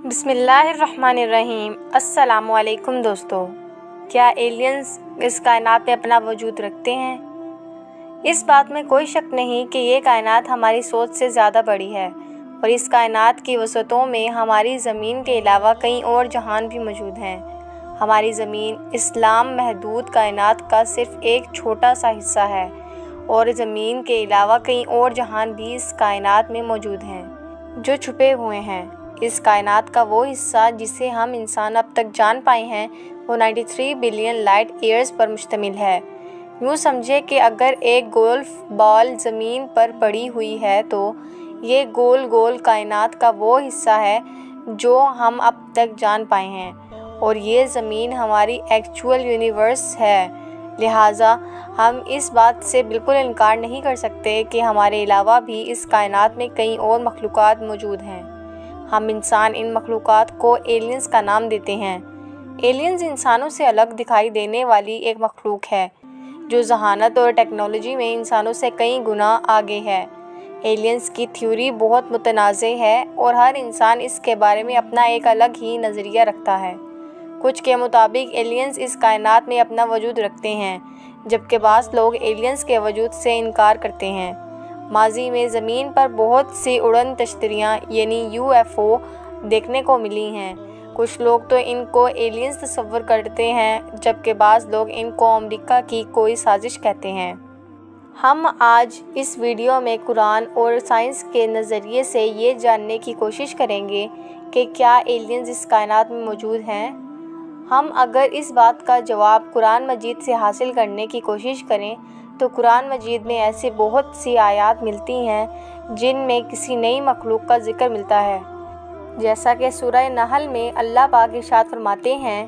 بسم اللہ الرحمن الرحیم۔ السلام علیکم دوستو۔ کیا ایلینز اس کائنات میں اپنا وجود رکھتے ہیں؟ اس بات میں کوئی شک نہیں کہ یہ کائنات ہماری سوچ سے زیادہ بڑی ہے اور اس کائنات کی وسعتوں میں ہماری زمین کے علاوہ کئی اور جہان بھی موجود ہیں۔ ہماری زمین اسلام محدود کائنات کا صرف ایک چھوٹا سا حصہ ہے اور زمین کے علاوہ کئی اور جہان بھی اس کائنات میں موجود ہیں جو چھپے ہوئے ہیں۔ اس کائنات کا وہ حصہ جسے ہم انسان اب تک جان پائے ہیں وہ 93 بلین لائٹ ایئرز پر مشتمل ہے۔ یوں سمجھے کہ اگر ایک گولف بال زمین پر پڑی ہوئی ہے تو یہ گول گول کائنات کا وہ حصہ ہے جو ہم اب تک جان پائے ہیں اور یہ زمین ہماری ایکچوئل یونیورس ہے۔ لہٰذا ہم اس بات سے بالکل انکار نہیں کر سکتے کہ ہمارے علاوہ بھی اس کائنات میں کئی اور مخلوقات موجود ہیں۔ ہم انسان ان مخلوقات کو ایلینز کا نام دیتے ہیں۔ ایلینز انسانوں سے الگ دکھائی دینے والی ایک مخلوق ہے جو ذہانت اور ٹیکنالوجی میں انسانوں سے کئی گنا آگے ہے۔ ایلینز کی تھیوری بہت متنازع ہے اور ہر انسان اس کے بارے میں اپنا ایک الگ ہی نظریہ رکھتا ہے۔ کچھ کے مطابق ایلینز اس کائنات میں اپنا وجود رکھتے ہیں جبکہ بعض لوگ ایلینز کے وجود سے انکار کرتے ہیں۔ ماضی میں زمین پر بہت سی اڑن تشتریاں یعنی UFO دیکھنے کو ملی ہیں۔ کچھ لوگ تو ان کو ایلینز تصور کرتے ہیں جبکہ بعض لوگ ان کو امریکہ کی کوئی سازش کہتے ہیں۔ ہم آج اس ویڈیو میں قرآن اور سائنس کے نظریے سے یہ جاننے کی کوشش کریں گے کہ کیا ایلینز اس کائنات میں موجود ہیں۔ ہم اگر اس بات کا جواب قرآن مجید سے حاصل کرنے کی کوشش کریں تو قرآن مجید میں ایسی بہت سی آیات ملتی ہیں جن میں کسی نئی مخلوق کا ذکر ملتا ہے، جیسا کہ سورہ نحل میں اللہ پاک ارشاد فرماتے ہیں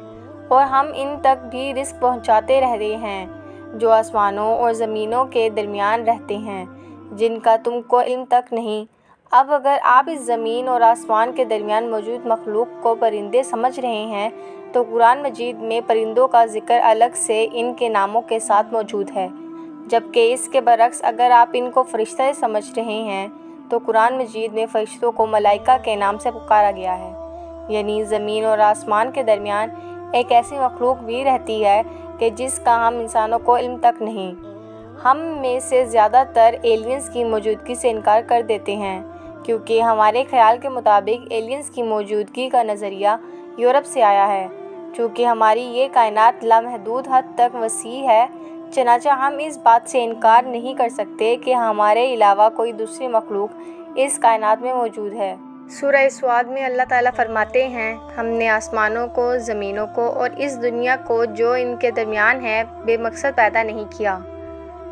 اور ہم ان تک بھی رزق پہنچاتے رہے ہیں جو آسمانوں اور زمینوں کے درمیان رہتے ہیں جن کا تم کو علم تک نہیں۔ اب اگر آپ اس زمین اور آسمان کے درمیان موجود مخلوق کو پرندے سمجھ رہے ہیں تو قرآن مجید میں پرندوں کا ذکر الگ سے ان کے ناموں کے ساتھ موجود ہے، جبکہ اس کے برعکس اگر آپ ان کو فرشتے سمجھ رہے ہیں تو قرآن مجید میں فرشتوں کو ملائکہ کے نام سے پکارا گیا ہے۔ یعنی زمین اور آسمان کے درمیان ایک ایسی مخلوق بھی رہتی ہے کہ جس کا ہم انسانوں کو علم تک نہیں۔ ہم میں سے زیادہ تر ایلینز کی موجودگی سے انکار کر دیتے ہیں کیونکہ ہمارے خیال کے مطابق ایلینز کی موجودگی کا نظریہ یورپ سے آیا ہے۔ چونکہ ہماری یہ کائنات لامحدود حد تک وسیع ہے، چنانچہ ہم اس بات سے انکار نہیں کر سکتے کہ ہمارے علاوہ کوئی دوسری مخلوق اس کائنات میں موجود ہے۔ سورہ صاد میں اللہ تعالیٰ فرماتے ہیں، ہم نے آسمانوں کو، زمینوں کو اور اس دنیا کو جو ان کے درمیان ہے بے مقصد پیدا نہیں کیا۔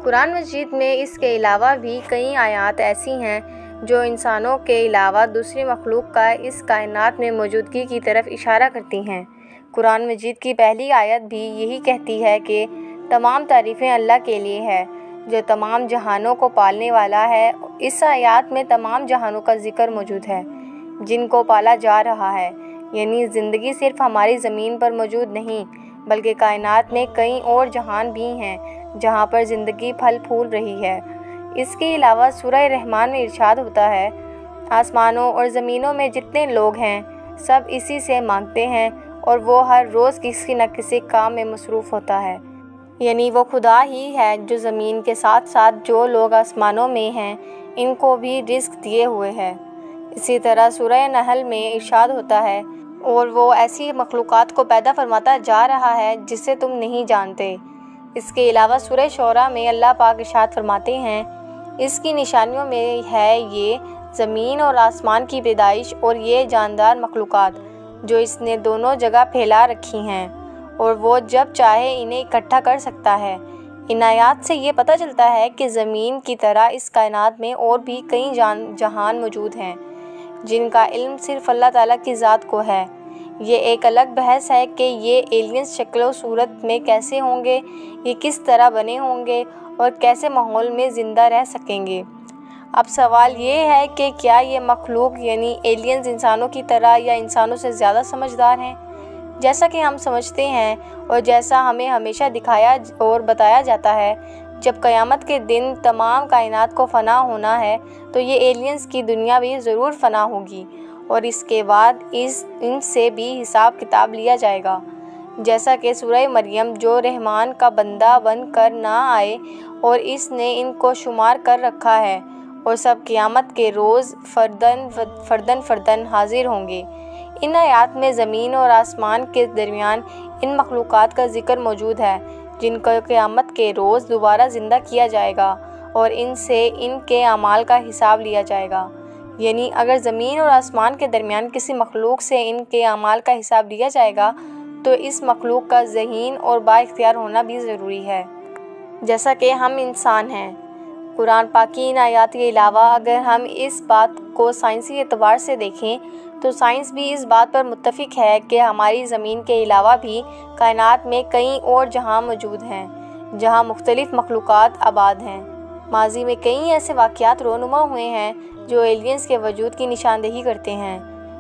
قرآن مجید میں اس کے علاوہ بھی کئی آیات ایسی ہیں جو انسانوں کے علاوہ دوسری مخلوق کا اس کائنات میں موجودگی کی طرف اشارہ کرتی ہیں۔ قرآن مجید کی پہلی آیت بھی یہی کہتی ہے کہ تمام تعریفیں اللہ کے لیے ہے جو تمام جہانوں کو پالنے والا ہے۔ اس آیات میں تمام جہانوں کا ذکر موجود ہے جن کو پالا جا رہا ہے، یعنی زندگی صرف ہماری زمین پر موجود نہیں بلکہ کائنات میں کئی اور جہان بھی ہیں جہاں پر زندگی پھل پھول رہی ہے۔ اس کے علاوہ سورہ رحمان میں ارشاد ہوتا ہے، آسمانوں اور زمینوں میں جتنے لوگ ہیں سب اسی سے مانگتے ہیں اور وہ ہر روز کسی نہ کسی کام میں مصروف ہوتا ہے۔ یعنی وہ خدا ہی ہے جو زمین کے ساتھ ساتھ جو لوگ آسمانوں میں ہیں ان کو بھی رزق دیے ہوئے ہے۔ اسی طرح سورہ نحل میں ارشاد ہوتا ہے، اور وہ ایسی مخلوقات کو پیدا فرماتا جا رہا ہے جسے تم نہیں جانتے۔ اس کے علاوہ سورہ شعراء میں اللہ پاک ارشاد فرماتے ہیں، اس کی نشانیوں میں ہے یہ زمین اور آسمان کی پیدائش اور یہ جاندار مخلوقات جو اس نے دونوں جگہ پھیلا رکھی ہیں اور وہ جب چاہے انہیں اکٹھا کر سکتا ہے۔ ان آیات سے یہ پتہ چلتا ہے کہ زمین کی طرح اس کائنات میں اور بھی کئی جہان موجود ہیں جن کا علم صرف اللہ تعالیٰ کی ذات کو ہے۔ یہ ایک الگ بحث ہے کہ یہ ایلینز شکل و صورت میں کیسے ہوں گے، یہ کس طرح بنے ہوں گے اور کیسے ماحول میں زندہ رہ سکیں گے۔ اب سوال یہ ہے کہ کیا یہ مخلوق یعنی ایلینز انسانوں کی طرح یا انسانوں سے زیادہ سمجھدار ہیں؟ جیسا کہ ہم سمجھتے ہیں اور جیسا ہمیں ہمیشہ دکھایا اور بتایا جاتا ہے، جب قیامت کے دن تمام کائنات کو فنا ہونا ہے تو یہ ایلینز کی دنیا بھی ضرور فنا ہوگی اور اس کے بعد ان سے بھی حساب کتاب لیا جائے گا، جیسا کہ سورہ مریم جو رحمان کا بندہ بن کر نہ آئے اور اس نے ان کو شمار کر رکھا ہے، اور سب قیامت کے روز فردن حاضر ہوں گے۔ ان آیات میں زمین اور آسمان کے درمیان ان مخلوقات کا ذکر موجود ہے جن کو قیامت کے روز دوبارہ زندہ کیا جائے گا اور ان سے ان کے اعمال کا حساب لیا جائے گا۔ یعنی اگر زمین اور آسمان کے درمیان کسی مخلوق سے ان کے اعمال کا حساب لیا جائے گا تو اس مخلوق کا ذہین اور با اختیار ہونا بھی ضروری ہے، جیسا کہ ہم انسان ہیں۔ قرآن پاک کی ان آیات کے علاوہ اگر ہم اس بات کو سائنسی اعتبار سے دیکھیں تو سائنس بھی اس بات پر متفق ہے کہ ہماری زمین کے علاوہ بھی کائنات میں کئی اور جہاں موجود ہیں جہاں مختلف مخلوقات آباد ہیں۔ ماضی میں کئی ایسے واقعات رونما ہوئے ہیں جو ایلینز کے وجود کی نشاندہی کرتے ہیں۔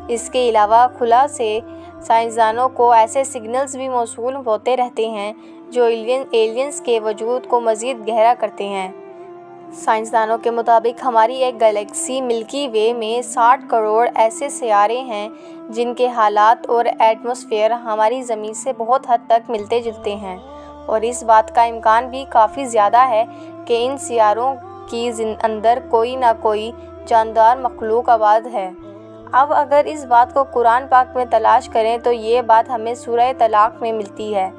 اس کے علاوہ خلا سے سائنسدانوں کو ایسے سگنلز بھی موصول ہوتے رہتے ہیں جو ایلینز کے وجود کو مزید گہرا کرتے ہیں۔ سائنسدانوں کے مطابق ہماری ایک گلیکسی ملکی وے میں 60 کروڑ ایسے سیارے ہیں جن کے حالات اور ایٹماسفیئر ہماری زمین سے بہت حد تک ملتے جلتے ہیں، اور اس بات کا امکان بھی کافی زیادہ ہے کہ ان سیاروں کی اندر کوئی نہ کوئی جاندار مخلوق آباد ہے۔ اب اگر اس بات کو قرآن پاک میں تلاش کریں تو یہ بات ہمیں سورہ طلاق میں ملتی ہے۔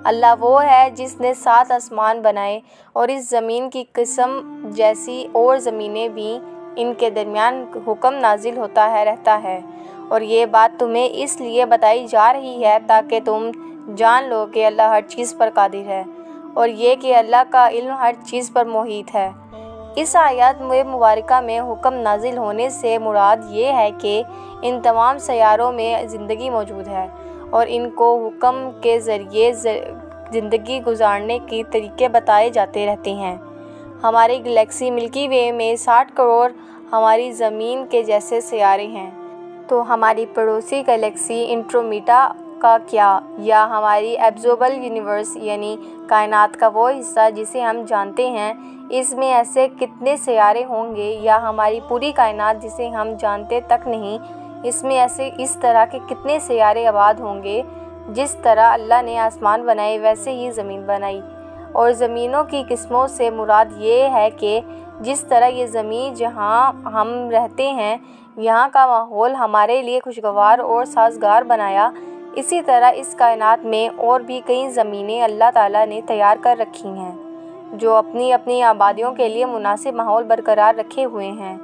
اللہ وہ ہے جس نے 7 آسمان بنائے اور اس زمین کی قسم جیسی اور زمینیں بھی ان کے درمیان حکم نازل ہوتا رہتا ہے، اور یہ بات تمہیں اس لیے بتائی جا رہی ہے تاکہ تم جان لو کہ اللہ ہر چیز پر قادر ہے، اور یہ کہ اللہ کا علم ہر چیز پر محیط ہے۔ اس آیات مبارکہ میں حکم نازل ہونے سے مراد یہ ہے کہ ان تمام سیاروں میں زندگی موجود ہے اور ان کو حکم کے ذریعے زندگی گزارنے کے طریقے بتائے جاتے رہتے ہیں۔ ہماری گلیکسی ملکی وے میں 60 کروڑ ہماری زمین کے جیسے سیارے ہیں، تو ہماری پڑوسی گلیکسی انڈرومیڈا کا کیا، یا ہماری ایبزوربل یونیورس یعنی کائنات کا وہ حصہ جسے ہم جانتے ہیں، اس میں ایسے کتنے سیارے ہوں گے، یا ہماری پوری کائنات جسے ہم جانتے تک نہیں، اس میں ایسے اس طرح کے کتنے سیارے آباد ہوں گے۔ جس طرح اللہ نے آسمان بنائے ویسے ہی زمین بنائی، اور زمینوں کی قسموں سے مراد یہ ہے کہ جس طرح یہ زمین جہاں ہم رہتے ہیں یہاں کا ماحول ہمارے لیے خوشگوار اور سازگار بنایا، اسی طرح اس کائنات میں اور بھی کئی زمینیں اللہ تعالیٰ نے تیار کر رکھی ہیں جو اپنی اپنی آبادیوں کے لیے مناسب ماحول برقرار رکھے ہوئے ہیں۔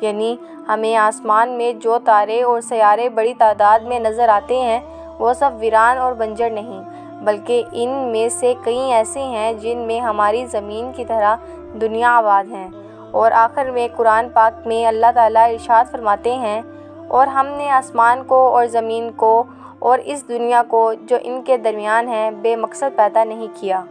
یعنی ہمیں آسمان میں جو تارے اور سیارے بڑی تعداد میں نظر آتے ہیں وہ سب ویران اور بنجر نہیں، بلکہ ان میں سے کئی ایسے ہیں جن میں ہماری زمین کی طرح دنیا آباد ہیں۔ اور آخر میں قرآن پاک میں اللہ تعالیٰ ارشاد فرماتے ہیں، اور ہم نے آسمان کو اور زمین کو اور اس دنیا کو جو ان کے درمیان ہے بے مقصد پیدا نہیں کیا۔